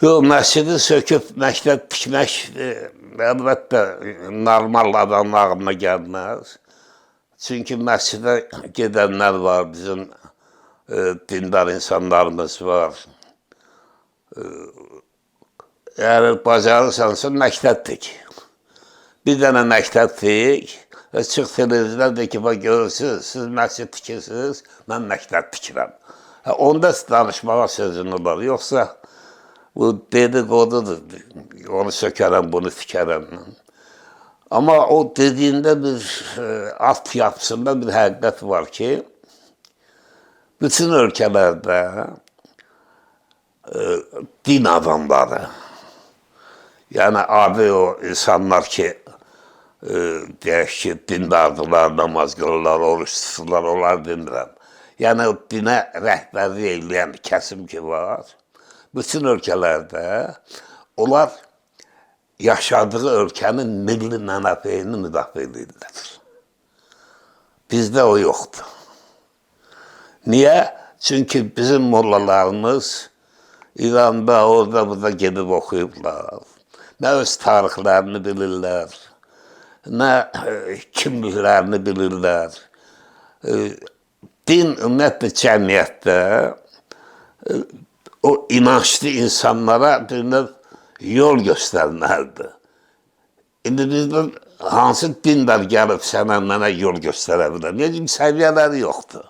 Yox, məscidi söküb məktəb tikmək əlbəttə normal adamın ağlına gəlməz. Çünki məscidə gedənlər var, bizim dindar insanlarımız var. Əgər bacarırsansa məktəb tik. Bir dənə məktəb tik və çıx televizyonda de ki, görürsünüz, siz məscid tikirsiniz, mən məktəb tikirəm. Onda danışmağa sözün olar, yoxsa bu dedikodudur, onu sökərəm, bunu tikərəm. Amma o dediyində bir alt yapısında bir həqiqət var ki, bütün ölkələrdə din adamları, yəni adi o insanlar ki, deyək ki, dindardırlar, namaz qılırlar, oruç tuturlar, onlar demirəm. Yəni o dinə rəhbərlik eləyən kəsim ki var, bütün ölkələrdə onlar yaşadığı ölkənin milli mənafeyini müdafiə edirlər. Bizdə o yoxdur. Niyə? Çünki bizim mollalarımız İranda, orada, burada gedib oxuyublar. Nə öz tarixlərini bilirlər, nə kimliklərini bilirlər. Din, ümumiyyətlə, cəmiyyətdə o inançlı insanlara yol göstərməlidir. İndi bizdən hansı dindar gəlib sənə, mənə yol göstərə bilər? Necə səviyyələri yoxdur.